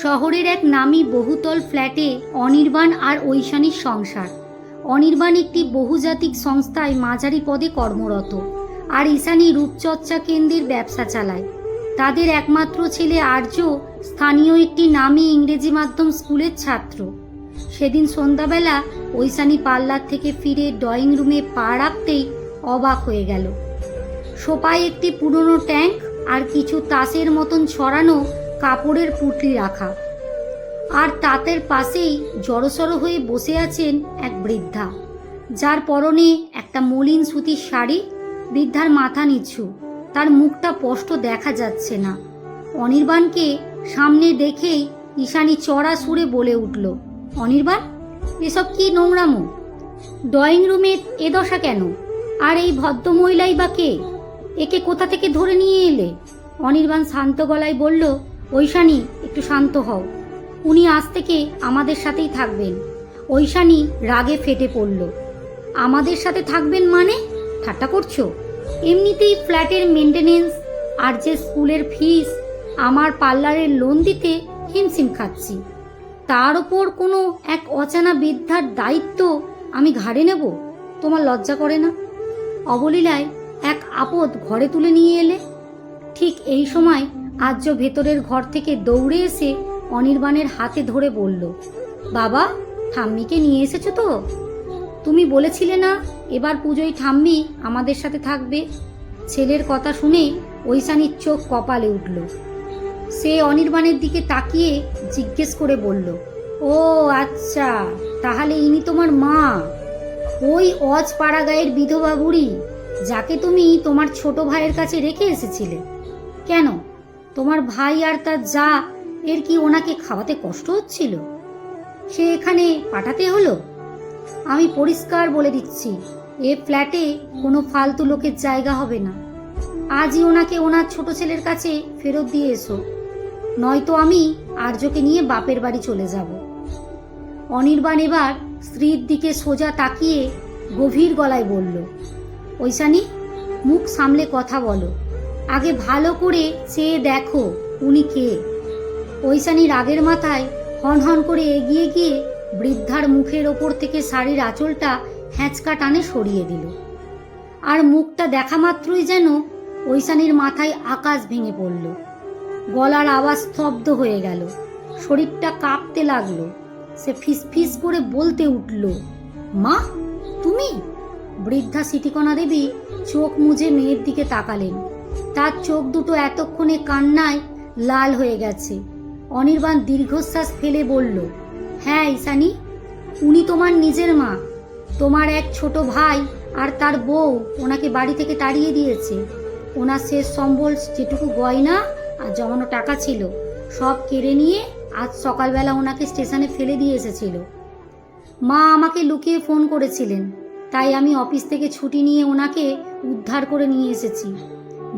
শহরের এক নামী বহুতল ফ্ল্যাটে অনির্বাণ আর ঐশানীর সংসার। অনির্বাণ একটি বহুজাতিক সংস্থায় মাঝারি পদে কর্মরত, আর ঈশানী রূপচর্চা কেন্দ্রের ব্যবসা চালায়। তাদের একমাত্র ছেলে আর্য স্থানীয় একটি নামী ইংরেজি মাধ্যম স্কুলের ছাত্র। সেদিন সন্ধ্যাবেলা ঐশানী পার্লার থেকে ফিরে ড্রয়িং রুমে পা রাখতেই অবাক হয়ে গেল। সোফায় একটি পুরনো ট্যাঙ্ক আর কিছু তাসের মতন ছড়ানো কাপড়ের পুঁটলি রাখা, আর তাদের পাশেই জড়সড় হয়ে বসে আছেন এক বৃদ্ধা, যার পরনে একটা মলিন সুতির শাড়ি। বৃদ্ধার মাথা নিচু, তার মুখটা স্পষ্ট দেখা যাচ্ছে না। অনির্বাণকে সামনে দেখেই ঈশানী চড়া সুরে বলে উঠল, অনির্বাণ, এসব কি নোংরামো? ড্রয়িং রুমে এ দশা কেন? আর এই ভদ্রমহিলাই বা কে? একে কোথা থেকে ধরে নিয়ে এলে? অনির্বাণ শান্ত গলায় বলল, ঐশানী, একটু শান্ত হও। উনি আজ থেকে আমাদের সাথেই থাকবেন। ঐশানী রাগে ফেটে পড়ল। আমাদের সাথে থাকবেন মানে? ঠাট্টা করছো? এমনিতেই ফ্ল্যাটের মেনটেনেন্স আর যে স্কুলের ফিস, আমার পার্লারের লোন দিতে হিমশিম খাচ্ছি, তার ওপর কোনো এক অজানা বৃদ্ধার দায়িত্ব আমি ঘাড়ে নেব? তোমার লজ্জা করে না? অবলীলায় এক আপদ ঘরে তুলে নিয়ে এলে। ঠিক এই সময় আর্য ভেতরের ঘর থেকে দৌড়ে এসে অনির্বাণের হাতে ধরে বলল, বাবা, ঠাম্মিকে নিয়ে এসেছো তো? তুমি বলেছিলে না এবার পুজোয় ঠাম্মি আমাদের সাথে থাকবে? ছেলের কথা শুনে ঐশানীর চোখ কপালে উঠল। সে অনির্বাণের দিকে তাকিয়ে জিজ্ঞেস করে বলল, ও আচ্ছা, তাহলে ইনি তোমার মা? ওই অজ পাড়া গায়ের বিধবা বুড়ি যাকে তুমি তোমার ছোট ভাইয়ের কাছে রেখে এসেছিলে? কেন, তোমার ভাই আর তার যা, এর কি ওনাকে খাওয়াতে কষ্ট হচ্ছিল? সে এখানে পাঠাতে হলো? আমি পরিষ্কার বলে দিচ্ছি, এ ফ্ল্যাটে কোনো ফালতু লোকের জায়গা হবে না। আজই ওনাকে ওনার ছোট ছেলের কাছে ফেরত দিয়ে এসো, নয়তো আমি আর্যকে নিয়ে বাপের বাড়ি চলে যাব। অনির্বাণ এবার স্ত্রীর দিকে সোজা তাকিয়ে গভীর গলায় বলল, ঐশানী, মুখ সামলে কথা বলো। আগে ভালো করে চেয়ে দেখো উনি কে। ঐশানী রাগের মাথায় হনহন করে এগিয়ে গিয়ে বৃদ্ধার মুখের ওপর থেকে শাড়ির আঁচলটা হ্যাঁচকা টানে সরিয়ে দিল। আর মুখটা দেখা মাত্রই যেন ঐশানীর মাথায় আকাশ ভেঙে পড়ল। গলার আওয়াজ স্তব্ধ হয়ে গেল, শরীরটা কাঁপতে লাগলো। সে ফিসফিস করে বলতে উঠল, মা, তুমি? বৃদ্ধা সিটিকণা দেবী চোখ মুজে মেয়ের দিকে তাকালেন। তার চোখ দুটো এতক্ষণে কান্নায় লাল হয়ে গেছে। অনির্বাণ দীর্ঘশ্বাস ফেলে বলল, হ্যাঁ ঈশানী, উনি তোমার নিজের মা। তোমার এক ছোট ভাই আর তার বউ ওনাকে বাড়ি থেকে তাড়িয়ে দিয়েছে। ওনার শেষ সম্বল যেটুকু গয়না আর জমানো টাকা ছিল সব কেড়ে নিয়ে আজ সকালবেলা ওনাকে স্টেশনে ফেলে দিয়ে এসেছিল। মা আমাকে লুকিয়ে ফোন করেছিলেন, তাই আমি অফিস থেকে ছুটি নিয়ে ওনাকে উদ্ধার করে নিয়ে এসেছি।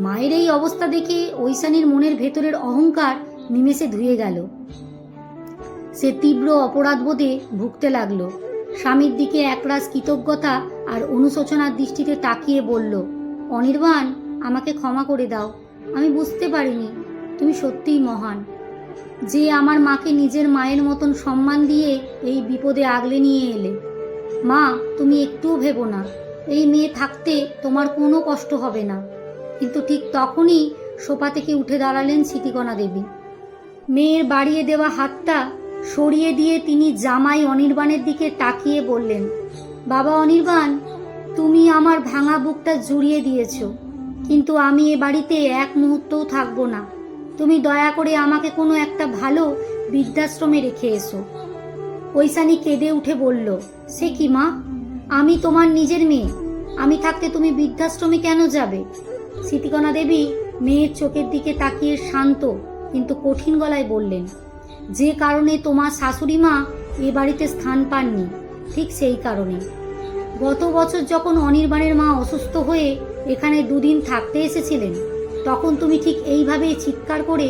মায়ের এই অবস্থা দেখে ঐশানীর মনের ভেতরের অহংকার নিমেষে ধুয়ে গেল। সে তীব্র অপরাধবোধে ভুগতে লাগলো। স্বামীর দিকে একরাশ কৃতজ্ঞতা আর অনুশোচনার দৃষ্টিতে তাকিয়ে বলল, অনির্বাণ, আমাকে ক্ষমা করে দাও। আমি বুঝতে পারিনি তুমি সত্যিই মহান, যে আমার মাকে নিজের মায়ের মতন সম্মান দিয়ে এই বিপদে আগলে নিয়ে এলে। মা, তুমি একটুও ভেবো না, এই মেয়ে থাকতে তোমার কোনো কষ্ট হবে না। কিন্তু ঠিক তখনই সোফা থেকে উঠে দাঁড়ালেন সিটিকণা দেবী। মেয়ের বাড়িয়ে দেওয়া হাতটা সরিয়ে দিয়ে তিনি জামাই অনির্বাণের দিকে তাকিয়ে বললেন, বাবা অনির্বাণ, তুমি আমার ভাঙা বুকটা জুড়িয়ে দিয়েছ, কিন্তু আমি এ বাড়িতে এক মুহূর্তও থাকবো না। তুমি দয়া করে আমাকে কোনো একটা ভালো বৃদ্ধাশ্রমে রেখে এসো। ঐশানী কেঁদে উঠে বলল, সে কি মা, আমি তোমার নিজের মেয়ে। আমি থাকতে তুমি বৃদ্ধাশ্রমে কেন যাবে? সিটিকণা দেবী মেয়ের চোখের দিকে তাকিয়ে শান্ত কিন্তু কঠিন গলায় বললেন, যে কারণে তোমার শাশুড়ি মা এ বাড়িতে স্থান পাননি, ঠিক সেই কারণে। গত বছর যখন অনির্বাণের মা অসুস্থ হয়ে এখানে দুদিন থাকতে এসেছিলেন, তখন তুমি ঠিক এইভাবেই চিৎকার করে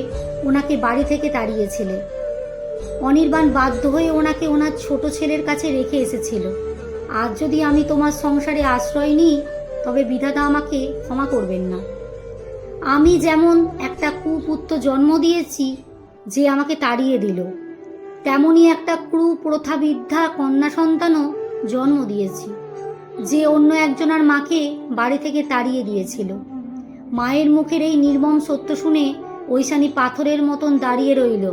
ওনাকে বাড়ি থেকে তাড়িয়েছিলে। অনির্বাণ বাধ্য হয়ে ওনাকে ওনার ছোট ছেলের কাছে রেখে এসেছিল। আজ যদি আমি তোমার সংসারে আশ্রয় নিই, তবে বিধাতা আমাকে ক্ষমা করবেন না। আমি যেমন একটা কুপুত্র জন্ম দিয়েছি, যে আমাকে তাড়িয়ে দিল। তেমনই একটা কুপ্রথাবিদ্ধা কন্যা সন্তানও জন্ম দিয়েছি, যে অন্য একজনের মাকে বাড়ি থেকে তাড়িয়ে দিয়েছিল। মায়ের মুখের এই নির্মম সত্য শুনে ঐশানী পাথরের মতন দাঁড়িয়ে রইল।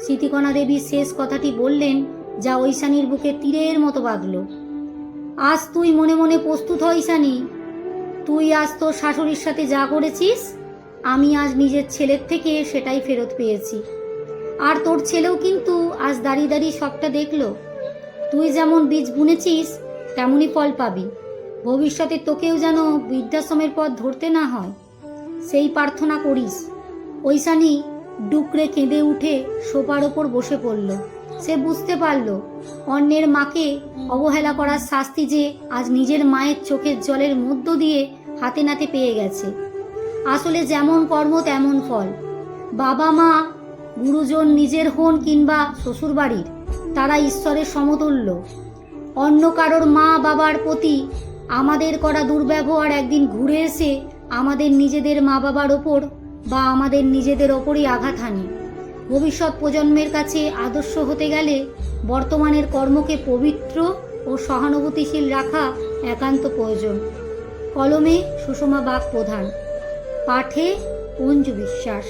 স্মৃতিকণা দেবী শেষ কথাটি বললেন, যা ঐশানীর বুকে তীরের মতো বাঁধল। আজ তুই মনে মনে প্রস্তুত হ ঈশানী। তুই আজ তোর শাশুড়ির সাথে যা করেছিস, আমি আজ নিজের ছেলের থেকে সেটাই ফেরত পেয়েছি। আর তোর ছেলেও কিন্তু আজ দাঁড়িয়ে দাঁড়িয়ে সবটা দেখলো। তুই যেমন বীজ বুনেছিস তেমনই ফল পাবি। ভবিষ্যতে তোকেও যেন বৃদ্ধাশ্রমের পথ ধরতে না হয়, সেই প্রার্থনা করিস। ঐশানী ডুকরে কেঁদে উঠে সোফার ওপর বসে পড়ল। সে বুঝতে পারল অন্যের মাকে অবহেলা করার শাস্তি যে আজ নিজের মায়ের চোখের জলের মধ্য দিয়ে হাতে নাতে পেয়ে গেছে। আসলে যেমন কর্ম তেমন ফল। বাবা মা, গুরুজন নিজের হন কিংবা শ্বশুরবাড়ির, তারা ঈশ্বরের সমতুল্য। অন্য কারোর মা বাবার প্রতি আমাদের করা দুর্ব্যবহার একদিন ঘুরে এসে আমাদের নিজেদের মা বাবার ওপর বা আমাদের নিজেদের ওপরই আঘাত হানে। ভবিষ্যৎ প্রজন্মের কাছে আদর্শ হতে গেলে বর্তমানের কর্মকে পবিত্র ও সহানুভূতিশীল রাখা একান্ত প্রয়োজন। কলমে সুষমা বাগ প্রধান, পাঠে অঞ্জু বিশ্বাস।